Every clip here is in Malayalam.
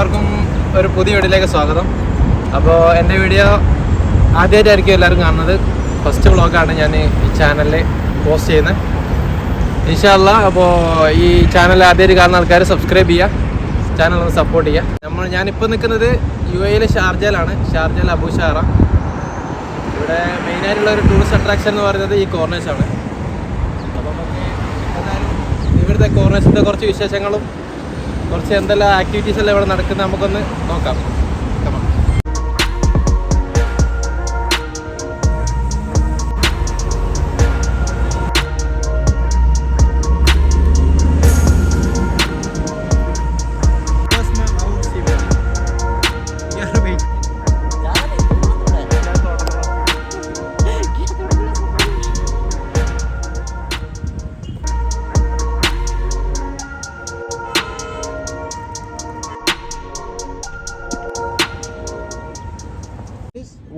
എല്ലാവർക്കും ഒരു പുതിയ വീഡിയോയിലേക്ക് സ്വാഗതം. അപ്പോൾ എൻ്റെ വീഡിയോ ആദ്യമായിട്ടായിരിക്കും എല്ലാവരും കാണുന്നത്. ഫസ്റ്റ് വ്ളോഗാണ് ഞാൻ ഈ ചാനലിൽ പോസ്റ്റ് ചെയ്യുന്നത്. ഇൻഷാ അല്ലാ. അപ്പോൾ ഈ ചാനൽ ആദ്യമായിട്ട് കാണുന്ന ആൾക്കാർ സബ്സ്ക്രൈബ് ചെയ്യുക, ചാനൽ ഒന്ന് സപ്പോർട്ട് ചെയ്യുക. ഞാനിപ്പോൾ നിൽക്കുന്നത് UAE ഷാർജയിലാണ്. ഷാർജയിൽ അബു ഷാറ. ഇവിടെ മെയിനായിട്ടുള്ള ഒരു ടൂറിസ്റ്റ് അട്രാക്ഷൻ എന്ന് പറയുന്നത് ഈ കോർണേഴ്സാണ്. അപ്പോൾ നമുക്ക് എന്തായാലും ഇവിടുത്തെ കോർണേഴ്സിൻ്റെ കുറച്ച് വിശേഷങ്ങളും കുറച്ച് എന്തെല്ലാം ആക്ടിവിറ്റീസ് എല്ലാം ഇവിടെ നടക്കുന്നത് നമുക്കൊന്ന് നോക്കാം.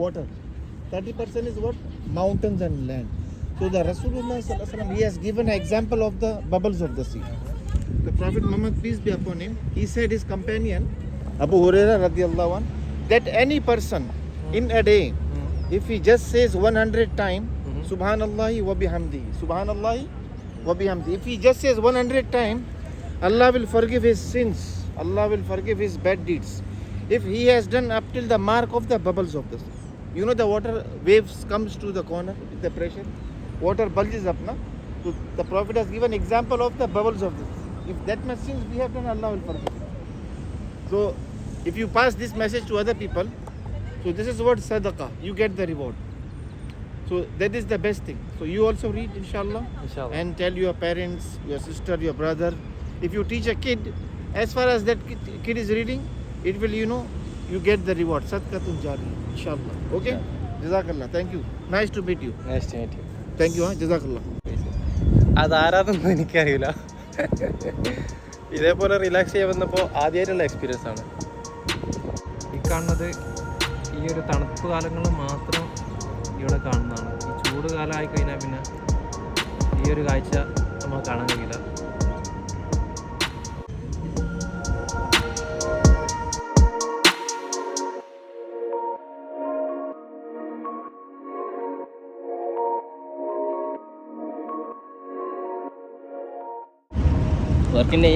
Water, 30% is what? Mountains and land. So the Rasulullah sallallahu alaihi wasallam, he has given an example of the bubbles of the sea. The Prophet Muhammad, peace be upon him, he said his companion Abu Hurairah radiyallahu anh, that any person in a day, if he just says 100 times subhanallahi wa bihamdihi, subhanallahi wa bihamdihi, if he just says 100 times, Allah will forgive his sins, Allah will forgive his bad deeds, if he has done up till the mark of the bubbles of the sea. You know, the water waves comes to the corner with the pressure, water bulges up, na? So the Prophet has given example of the bubbles of this. If that much sins we have done, Allah will forgive it. So if you pass this message to other people, so this is what sadaqah, you get the reward. So that is the best thing. So you also read, inshallah, and tell your parents, your sister, your brother. If you teach a kid, as far as that kid is reading, it will, you get the reward. Sadaqatun jari, inshallah. Okay? Jazakallah. Thank you. Nice to meet you. Nice to meet you. Thank you. Jazakallah. അതാരാതൊന്നും എനിക്കറിയില്ല. ഇതേപോലെ റിലാക്സ് ചെയ്യാൻ വന്നപ്പോൾ ആദ്യമായിട്ടുള്ള എക്സ്പീരിയൻസ് ആണ്. ഈ കാണുന്നത് ഈ ഒരു തണുപ്പ് കാലങ്ങളിൽ മാത്രം ഇവിടെ കാണുന്നതാണ്. ഈ ചൂട് കാലമായി കഴിഞ്ഞാൽ പിന്നെ ഈ ഒരു കാഴ്ച നമുക്ക് കാണാൻ കഴിയില്ല. വർക്കിൻ്റെ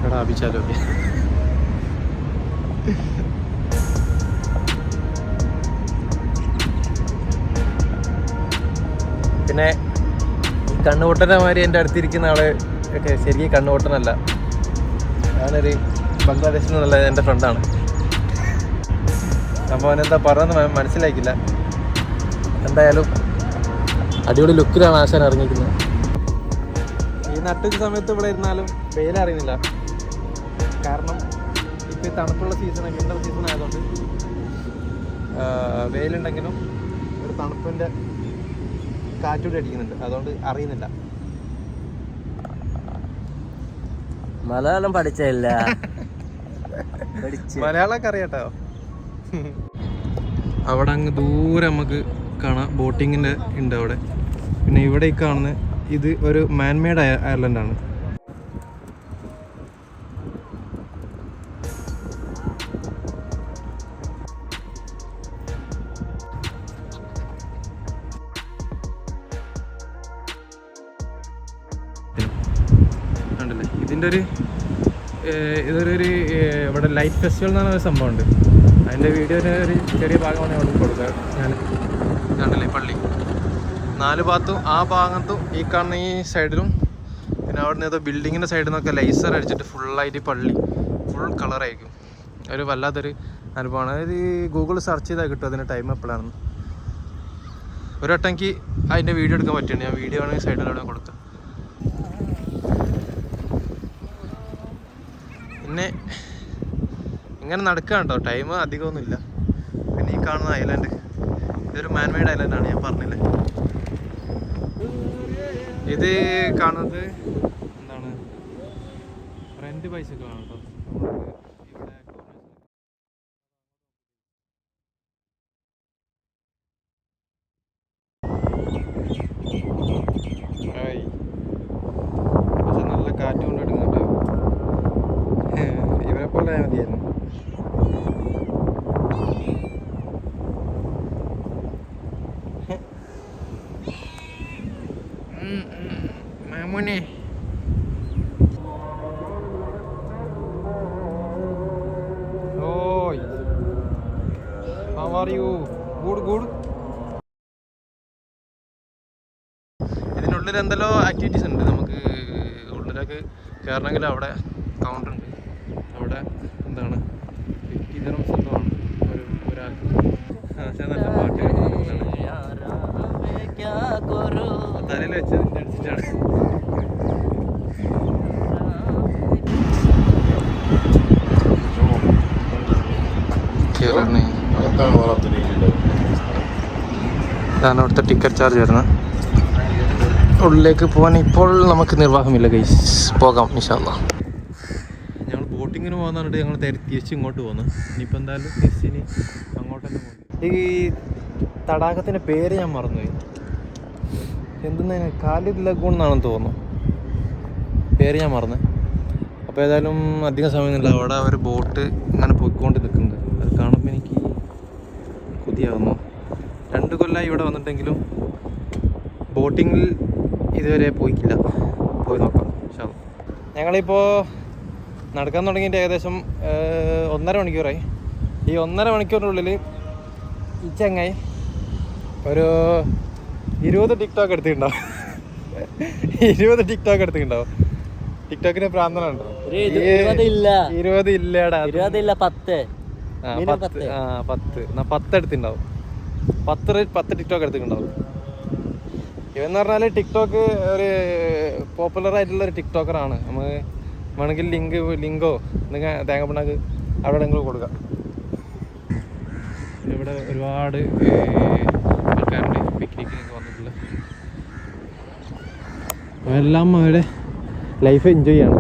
എടാ അഭിച്ചാലോ പിന്നെ കണ്ണുപൊട്ടനെ മാതിരി എൻ്റെ അടുത്തിരിക്കുന്ന ആള് ഒക്കെ ശരിക്കും കണ്ണുപൊട്ടനല്ല. ഞാനൊരു ബംഗ്ലാദേശിൽ നിന്നുള്ള എൻ്റെ ഫ്രണ്ടാണ്. അപ്പോൾ അവനെന്താ പറയുന്നത് മനസ്സിലാക്കില്ല. എന്തായാലും അടിപൊളി ലുക്കിലാണ് ആശാൻ ഇറങ്ങിയിരിക്കുന്നത്. ഈ നട്ടുച്ച സമയത്ത് ഇവിടെ ഇരുന്നാലും വെയിലറിയുന്നില്ല. കാരണം ഇപ്പോൾ ഈ തണുപ്പുള്ള സീസൺ, വിൻ്റർ സീസൺ ആയതുകൊണ്ട് വെയിലുണ്ടെങ്കിലും ഒരു തണുപ്പിൻ്റെ കാറ്റൂടെ അടിക്കുന്നുണ്ട്. അതുകൊണ്ട് അറിയുന്നില്ല. മലയാളം പഠിച്ചില്ല. മലയാളമൊക്കെ അറിയാട്ടോ. അവിടെ അങ്ങ് ദൂരെ നമുക്ക് കാണാം ബോട്ടിങ്ങിൻ്റെ ഉണ്ട് അവിടെ. പിന്നെ ഇവിടെ ഈ കാണുന്ന ഇത് ഒരു മാൻമെയ്ഡ് ഐലൻഡാണ്. ഉണ്ടല്ലേ ഇതൊരു ഇവിടെ ലൈറ്റ് ഫെസ്റ്റിവൽ എന്ന് പറഞ്ഞ ഒരു സംഭവമുണ്ട്. അതിൻ്റെ വീഡിയോയുടെ ഒരു ചെറിയ ഭാഗമാണ് അവിടെ കൊടുക്കുക. ഞാൻ കണ്ടല്ലേ പള്ളി 4 ഭാഗത്തും, ആ ഭാഗത്തും ഈ കാണുന്ന ഈ സൈഡിലും, പിന്നെ അവിടെ നിന്ന് ഏതോ ബിൽഡിങ്ങിൻ്റെ സൈഡിൽ നിന്നൊക്കെ ലൈസർ അടിച്ചിട്ട് ഫുള്ളായിട്ട് പള്ളി ഫുൾ കളറായിരിക്കും. ഒരു വല്ലാത്തൊരു അനുഭവമാണ്. അതായത് ഗൂഗിൾ സെർച്ച് ചെയ്താൽ കിട്ടും അതിൻ്റെ ടൈം എപ്പോഴാണെന്ന്. ഒരു വട്ടം എനിക്ക് അതിൻ്റെ വീഡിയോ എടുക്കാൻ പറ്റുന്നുണ്ട്. ഞാൻ വീഡിയോ ആണെങ്കിൽ സൈഡിലൂടെ കൊടുത്തു. പിന്നെ ഇങ്ങനെ നടക്കുക കേട്ടോ, ടൈം അധികമൊന്നുമില്ല. പിന്നെ ഈ കാണുന്ന ഐലൻഡ് ഇതൊരു മാൻമെയ്ഡ് ഐലൻഡാണ്, ഞാൻ പറഞ്ഞില്ലേ. ഇത് കാണുന്നത് എന്താണ്, റെന്റ് പൈസ ഒക്കെ വേണം കേട്ടോ. പക്ഷെ നല്ല കാറ്റ് കൊണ്ട് എടുക്കുന്നുണ്ട്. ഇവരെ പോലെ മോനെ. ഓയ്, how are you? Good. ഇതിനുള്ളിൽ എന്തെല്ലോ ആക്ടിവിറ്റീസ് ഉണ്ട്. നമുക്ക് ഉള്ളിലേക്ക് കയറണമെങ്കിൽ അവിടെ കൗണ്ടർ ഉണ്ട്. അവിടെ എന്താണ് 50 dirhams എന്തോ ആണ് ഒരാൾക്ക്. പക്ഷേ നല്ല പാട്ട് തലയിൽ വെച്ചതിൻ്റെ അടിച്ചിട്ടാണ്. ഇതാണ് അവിടുത്തെ ടിക്കറ്റ് ചാർജ് വരുന്നത്. ഉള്ളിലേക്ക് പോകാൻ ഇപ്പോൾ നമുക്ക് നിർവാഹമില്ല ഗൈസ്. പോകാം ഇൻഷാ അല്ലാഹ്. ഞങ്ങൾ ബോട്ടിങ്ങിന് പോകുന്നതാണ് ഞങ്ങൾ തിരിച്ച് ഇങ്ങോട്ട് പോകുന്നത്. ഇനിയിപ്പോൾ എന്തായാലും തിരിച്ചിനി അങ്ങോട്ട് തന്നെ പോകും. ഈ തടാകത്തിൻ്റെ പേര് ഞാൻ മറന്നുപോയി. എന്തെന്ന് ഖാലിദ് ലഗൂൺ എന്നാണെന്ന് തോന്നുന്നു. പേര് ഞാൻ മറന്നു. അപ്പോൾ ഏതായാലും അധികം സമയമൊന്നുമില്ല. അവിടെ ഒരു ബോട്ട് ഇങ്ങനെ പോയിക്കൊണ്ട് നിൽക്കുന്നുണ്ട്. അത് കാണുമ്പോൾ എനിക്ക് കൊതിയാകുന്നു. 2 കൊല്ലമായി ഇവിടെ വന്നിട്ടെങ്കിലും ബോട്ടിങ്ങിൽ ഇതുവരെ പോയിട്ടില്ല. പോയി നോക്കാം ഇൻഷാ അല്ലാഹ്. ഞങ്ങളിപ്പോൾ നടക്കാൻ തുടങ്ങിയിട്ട് ഏകദേശം 1.5 മണിക്കൂറായി. ഈ 1.5 മണിക്കൂറിനുള്ളിൽ ഈ ചങ്ങായി ഒരു 20 ടിക്ടോക്ക് എടുത്തിട്ടുണ്ടാവും. 20 ടിക്ടോക്ക് എടുത്തിട്ടുണ്ടാവും. ടിക്ടോക്കിന് പ്രാന്തനുണ്ടോ? 20 ഇല്ലടാ. 10 എടുത്തിട്ടുണ്ടാവും. 10 ടിക്ടോക്ക് എടുത്തിട്ടുണ്ടാവും. ഇവന്ന് പറഞ്ഞാൽ ടിക്ടോക്ക് ഒരു പോപ്പുലർ ആയിട്ടുള്ളൊരു ടിക്ടോക്കറാണ്. നമുക്ക് വേണമെങ്കിൽ ലിങ്കോ എന്തെങ്കിലും തേങ്ങപ്പിണ്ണാക്ക് അവിടെ എങ്കിലും കൊടുക്കാം. ഇവിടെ ഒരുപാട് ആൾക്കാരുണ്ട് പിക്നിക്കിനൊക്കെ വന്നിട്ടുള്ള. എല്ലാം അവരുടെ ലൈഫ് എൻജോയ് ചെയ്യാണ്.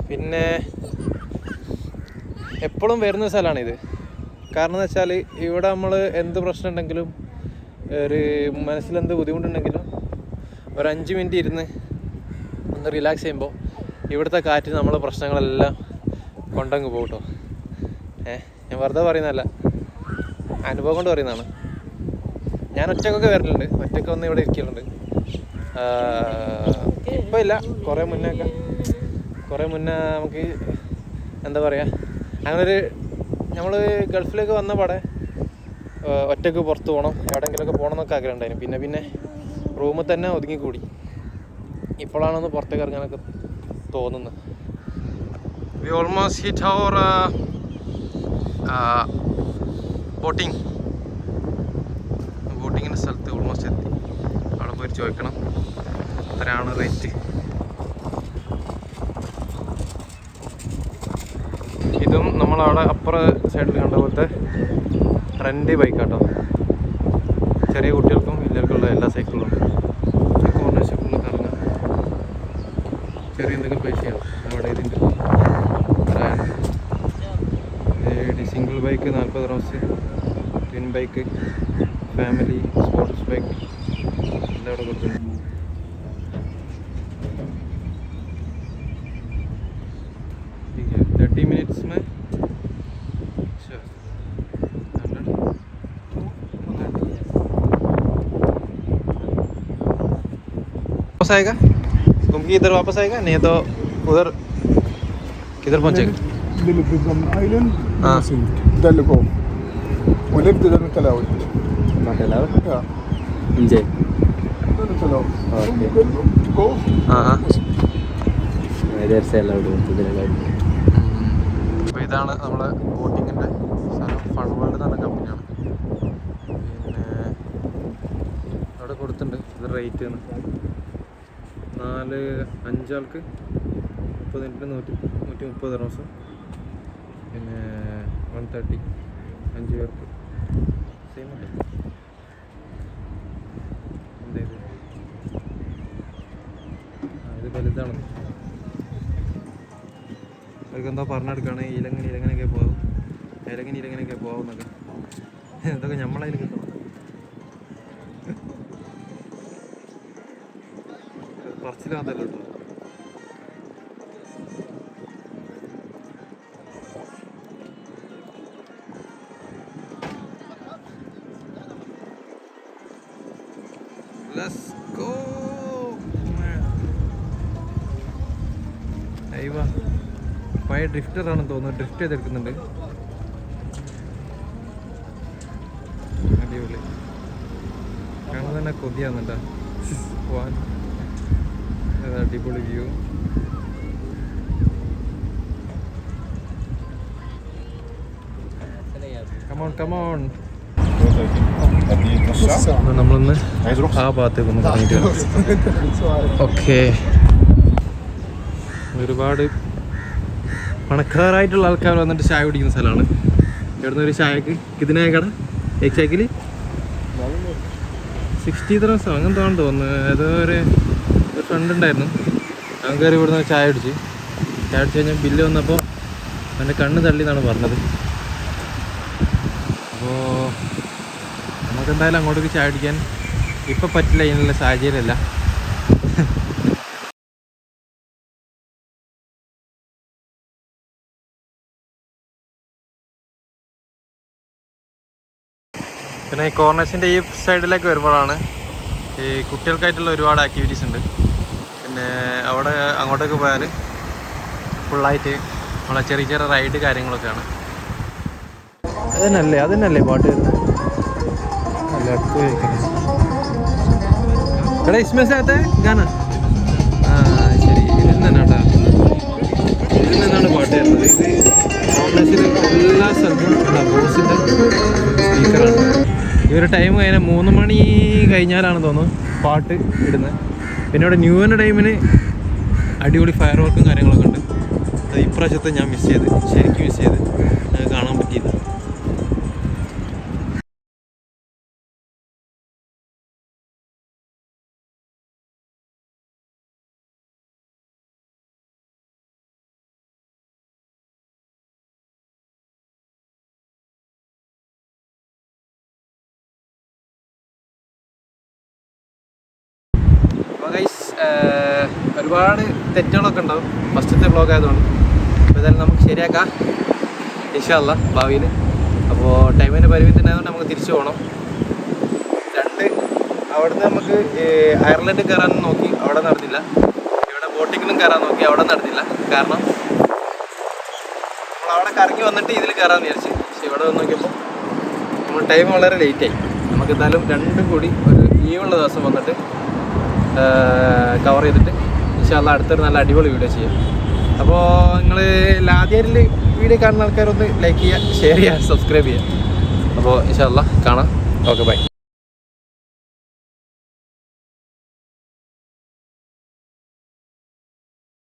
പിന്നെ എപ്പോഴും വരുന്ന സ്ഥലമാണിത്. കാരണം എന്ന് വെച്ചാൽ ഇവിടെ നമ്മൾ എന്ത് പ്രശ്നം ഉണ്ടെങ്കിലും ഒരു മനസ്സിലെന്ത് ബുദ്ധിമുട്ടുണ്ടെങ്കിലും ഒരു 5 മിനിറ്റ് ഇരുന്ന് ഒന്ന് റിലാക്സ് ചെയ്യുമ്പോൾ ഇവിടുത്തെ കാറ്റ് നമ്മളെ പ്രശ്നങ്ങളെല്ലാം കൊണ്ടങ്ങ് പോകും കേട്ടോ. ഞാൻ വെറുതെ പറയുന്നതല്ല, അനുഭവം കൊണ്ട് പറയുന്നതാണ്. ഞാൻ ഒറ്റക്കൊക്കെ വരലുണ്ട്, ഒറ്റയ്ക്ക് വന്ന് ഇവിടെ ഇരിക്കലുണ്ട്. ഇപ്പോൾ ഇല്ല, കുറേ മുന്നേ നമുക്ക് എന്താ പറയുക, അങ്ങനൊരു നമ്മൾ ഗൾഫിലേക്ക് വന്ന പാടെ ഒറ്റയ്ക്ക് പുറത്ത് പോകണം, എവിടെയെങ്കിലുമൊക്കെ പോകണം എന്നൊക്കെ ആഗ്രഹം ഉണ്ടായിരുന്നു. പിന്നെ റൂമിൽ തന്നെ ഒതുങ്ങിക്കൂടി. ഇപ്പോഴാണൊന്ന് പുറത്തേക്ക് ഇറങ്ങാനൊക്കെ തോന്നുന്നത്. We almost hit our ബോട്ടിങ്ങിൻ്റെ സ്ഥലത്ത് ഓൾമോസ്റ്റ് എത്തി. അവിടെ പോയി ചോദിക്കണം എത്രയാണ് റേറ്റ്. ഇതും നമ്മളവിടെ അപ്പുറ സൈഡിൽ കണ്ട പോലത്തെ റെൻ്റ് ബൈക്കാട്ടോ. ചെറിയ കുട്ടികൾക്കും വലിയവർക്കുള്ള എല്ലാ സൈക്കിളും ഉണ്ട്. ഓണർഷിപ്പ് ഫുള്ള് കറങ്ങാം. ചെറിയ എന്തെങ്കിലും പൈസയാണ് അവിടെ. ഇതിൻ്റെ single bike 40 dirhams, twin bike, family, sports bike എല്ലാം അവിടെ കൊടുക്കുന്നു. ठीक है, 30 minutes में वापस आएगा. घूम के इधर वापस आएगा, नहीं तो उधर किधर पहुंचेगा? island ده اللي جوه ولفت ده المتلاوت متلاوت يا انزين ده المتلاوت اوكي جوه ادرس الاود ഇതിലെല്ലാം. അപ്പോൾ ഇതാണ് നമ്മുടെ ബോട്ടിങ്ങിൻ്റെ സ്ഥലം. ഫൺ വേൾഡ് എന്ന് പറഞ്ഞ കമ്പനിയാണ്. പിന്നെ അവിടെ കൊടുത്തിട്ടുണ്ട് ഇത് റേറ്റ്. 5 ആൾക്ക് 30 മിനിറ്റിന് 130 dirhams. പിന്നെ 130 5 പേർക്ക് സെയിം അല്ലേ? എന്താ ഇത് വലുതാണ്. അവർക്ക് എന്താ പറഞ്ഞെടുക്കുകയാണ്, ഇലങ്ങനെയൊക്കെ പോകും, ഇലങ്ങനെയൊക്കെ പോകുന്നൊക്കെ. ഇതൊക്കെ നമ്മളതിൽ കിട്ടണം. പറച്ചിലാതല്ലോ കേട്ടോ. go. അയ്യോ പഴയ ഡ്രിഫ്റ്ററാണെന്ന് തോന്നുന്നു, ഡ്രിഫ്റ്റ് ചെയ്തെടുക്കുന്നുണ്ട്. അടിപൊളി, കാണാൻ തന്നെ കൊതിയാന്നുണ്ടാ പോവാൻ. അടിപൊളി വ്യൂ. Come on come on. നമ്മളൊന്ന് ആ ഭാഗത്തേക്ക് ഒന്ന് കറങ്ങിയിട്ട് വരാം. ഓക്കെ, ഒരുപാട് പണക്കാരായിട്ടുള്ള ആൾക്കാർ വന്നിട്ട് ചായ കുടിക്കുന്ന സ്ഥലമാണ്. ഇവിടുന്ന് ഒരു ചായക്ക് ഇതിനായ കട എഗ് ചായക്കിൽ 60 dirhams അങ്ങനത്തെ ആണെന്ന് തോന്നുന്നു. ഏതോ ഒരു ഫ്രണ്ട് ഉണ്ടായിരുന്നു, അവൻ കയറി ഇവിടുന്ന് ചായ കുടിച്ച് കഴിഞ്ഞാൽ ബില്ല് വന്നപ്പോൾ അവൻ്റെ കണ്ണ് തള്ളി എന്നാണ് പറഞ്ഞത്. അപ്പോൾ നമുക്കെന്തായാലും അങ്ങോട്ടേക്ക് ചായ കുടിക്കാൻ ഇപ്പം പറ്റില്ല, ഇതിനുള്ള സാഹചര്യമല്ല. പിന്നെ ഈ കോർണേഴ്സിൻ്റെ ഈ സൈഡിലേക്ക് വരുമ്പോഴാണ് ഈ കുട്ടികൾക്കായിട്ടുള്ള ഒരുപാട് ആക്ടിവിറ്റീസ് ഉണ്ട്. പിന്നെ അവിടെ അങ്ങോട്ടേക്ക് പോയാൽ ഫുള്ളായിട്ട് നമ്മളെ ചെറിയ ചെറിയ റൈഡ് കാര്യങ്ങളൊക്കെയാണ്. അതിനല്ലേ പാട്ട് വരുന്നത്. അല്ല എടാ ഇസ്മേസാത്ത ഗാന. ആ ശരി, ഇതിൽ തന്നെ കേട്ടോ, ഇതിൽ നിന്നാണ് പാട്ട് വരുന്നത്. ഇത് കോർണേഴ്സിൽ എല്ലാ സ്ഥലത്തും ബോസിൻ്റെ സ്പീക്കറാണ്. ഈ ഒരു ടൈം കഴിഞ്ഞാൽ 3 മണി കഴിഞ്ഞാലാണ് തോന്നുന്നു പാട്ട് ഇടുന്നത്. പിന്നെ ഇവിടെ ന്യൂ ഇയറിൻ്റെ ടൈമിന് അടിപൊളി ഫയർ വർക്കും കാര്യങ്ങളൊക്കെ ഉണ്ട്. അത് ഇപ്രാവശ്യത്തെ ഞാൻ മിസ് ചെയ്ത്, ശരിക്കും മിസ് ചെയ്ത്, കാണാൻ പറ്റിയില്ല. അപ്പോൾ ഗൈസ്, ഒരുപാട് തെറ്റുകളൊക്കെ ഉണ്ടാവും ഫസ്റ്റത്തെ വ്ളോഗ് ആയതുകൊണ്ട്. അപ്പോൾ ഇതെല്ലാം നമുക്ക് ശരിയാക്കാം ഇൻഷാ അല്ലാ ഭാവിയിൽ. അപ്പോൾ ടൈമിൻ്റെ പരിമിതി ഉണ്ടായതുകൊണ്ട് നമുക്ക് തിരിച്ചു പോകണം. 2 അവിടുന്ന് നമുക്ക് അയർലൻഡ് കയറാൻ നോക്കി, അവിടെ നടന്നില്ല. ഇവിടെ ബോട്ടിങ്ങിലും കയറാൻ നോക്കി, അവിടെ നടന്നില്ല. കാരണം നമ്മളവിടെ കറങ്ങി വന്നിട്ട് ഇതിൽ കയറാമെന്ന് വിചാരിച്ച്. പക്ഷേ ഇവിടെ വന്ന് നോക്കിയപ്പോൾ നമ്മൾ ടൈം വളരെ ലേറ്റായി. നമുക്ക് എന്തായാലും 2 കൂടി ഒരു ലീവുള്ള ദിവസം വന്നിട്ട് കവർ ചെയ്തിട്ട് ഇൻഷാ അല്ലാ അടുത്തൊരു നല്ല അടിപൊളി വീഡിയോ ചെയ്യാം. അപ്പോൾ നിങ്ങൾ ആദ്യമായിട്ട് വീഡിയോ കാണുന്ന ആൾക്കാരൊന്ന് ലൈക്ക് ചെയ്യുക, ഷെയർ ചെയ്യുക, സബ്സ്ക്രൈബ് ചെയ്യുക. അപ്പോൾ ഇൻഷാ അല്ലാ കാണാം. Okay, by.